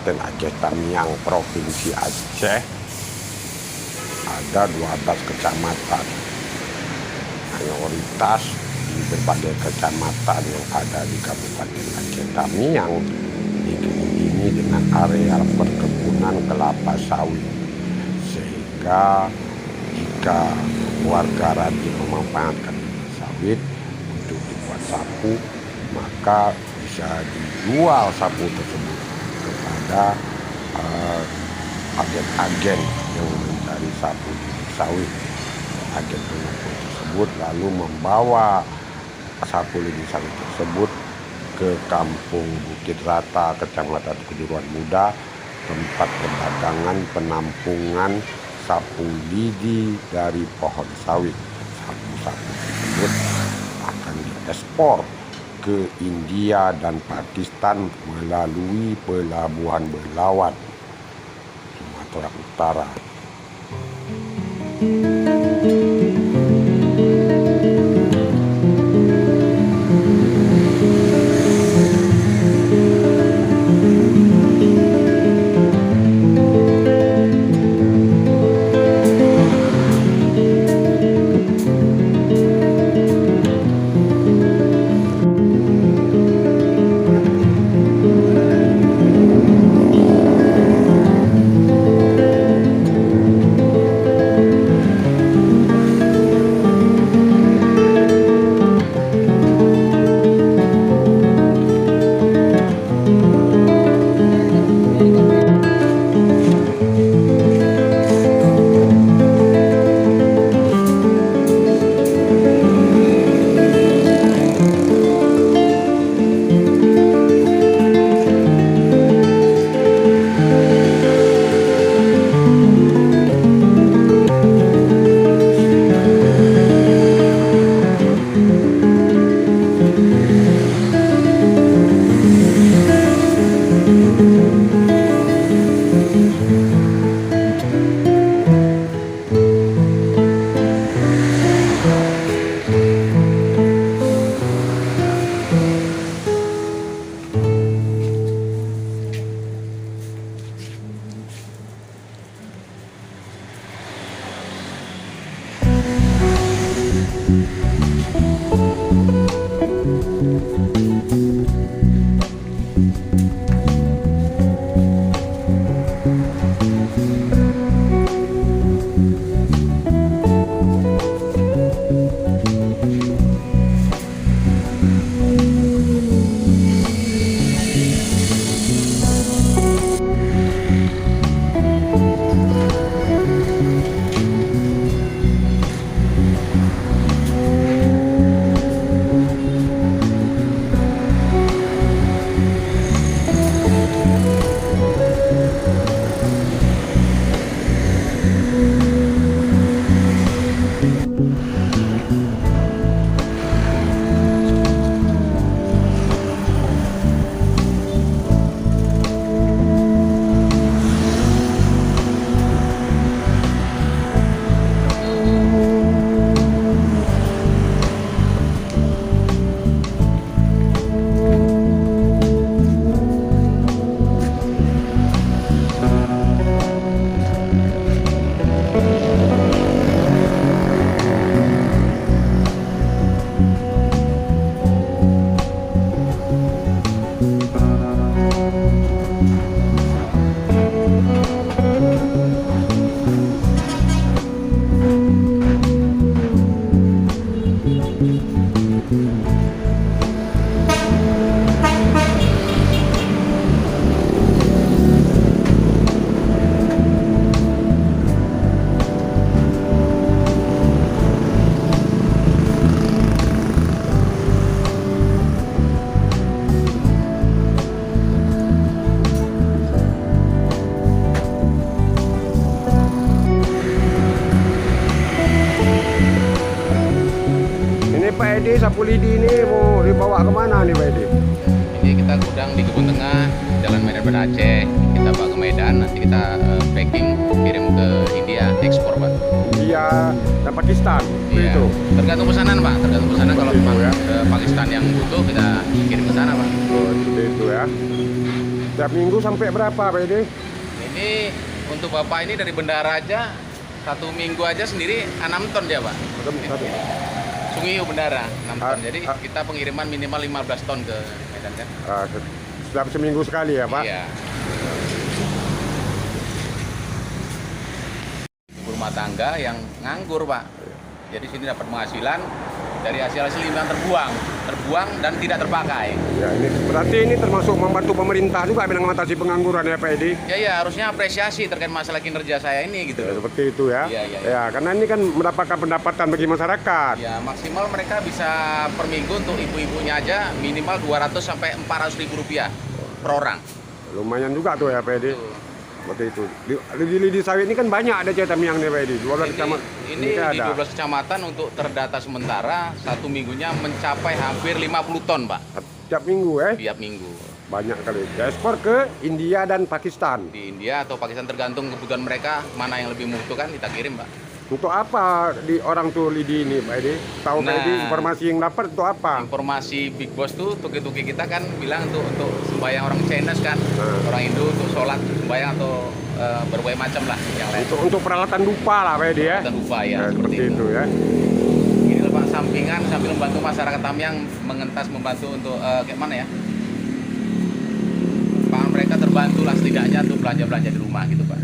Kabupaten Aceh Tamiang, Provinsi Aceh, ada 12 kecamatan. Mayoritas di berbagai kecamatan yang ada di Kabupaten Aceh Tamiang dikelilingi dengan area perkebunan kelapa sawit, sehingga jika warga rajin memanfaatkan sawit untuk dibuat sapu, maka bisa dijual sapu tersebut kepada agen-agen yang mencari sapu lidi sawit. Agen pengepul tersebut lalu membawa sapu lidi sawit tersebut ke Kampung Bukit Rata, Kecamatan Kejuruan Muda, tempat perdagangan penampungan sapu lidi dari pohon sawit. Sapu-sapu tersebut akan diekspor ke India dan Pakistan melalui pelabuhan Belawan, Sumatera Utara. Edi, sapu lidi ini mau dibawa kemana nih Pak Edi? Ini kita gudang di Kebun Tengah, Jalan Medan Banda Aceh. Kita bawa ke Medan, nanti kita packing, kirim ke India, ekspor Pak. India dan Pakistan, Iya. itu. Tergantung pesanan Pak, tergantung pesanan. Kalau Itu, memang ya. Pakistan yang butuh, kita kirim ke sana Pak. Oh, seperti itu ya. Tiap minggu sampai berapa Pak Edi? Ini untuk Bapak ini dari bendara aja, 1 minggu aja sendiri 6 ton dia Pak. Satu. Sungai bendara 6 ton. Ah, Jadi ah. kita pengiriman minimal 15 ton ke Medan kan. Setiap seminggu sekali ya Pak? Iya. Ibu rumah tangga yang nganggur Pak. Jadi sini dapat penghasilan dari hasil-hasil limbah terbuang dan tidak terpakai. Ya, ini berarti ini termasuk membantu pemerintah juga mengatasi pengangguran ya Pak Edi? Ya harusnya apresiasi terkait masalah kinerja saya ini gitu. Ya, seperti itu ya. Iya. Ya, karena ini kan mendapatkan pendapatan bagi masyarakat. Ya maksimal mereka bisa per minggu untuk ibu-ibunya aja minimal 200 sampai 400 ribu rupiah per orang. Lumayan juga tuh ya Pak Edi. Tuh. Seperti itu. Di lidi sawit ini kan banyak ada cetam yang nih Pak Edi. 12 kecamatan. Ini kan di 12 kecamatan untuk terdata sementara 1 minggunya mencapai hampir 50 ton Pak Tiap minggu tiap minggu. banyak kali. Ya, ekspor ke India dan Pakistan. Di India atau Pakistan tergantung kebutuhan mereka mana yang lebih membutuhkan kita kirim Pak. Untuk apa di orang tuh lidi ini Pak Edi? Tahu Pak Edi informasi yang dapat untuk apa? Informasi Big Boss tuh tuki-tuki kita kan bilang untuk sembahyang orang Chinese kan, orang Hindu untuk sholat sembahyang atau berbagai macam lah yang lain. Untuk peralatan dupa lah Pak Edi ya. Dan upaya Ya, seperti seperti itu ya. Ini loh Pak sampingan sambil membantu masyarakat Tamyang mengentas membantu untuk kayak mana ya? Pangan mereka terbantu lah setidaknya untuk belanja-belanja di rumah gitu Pak.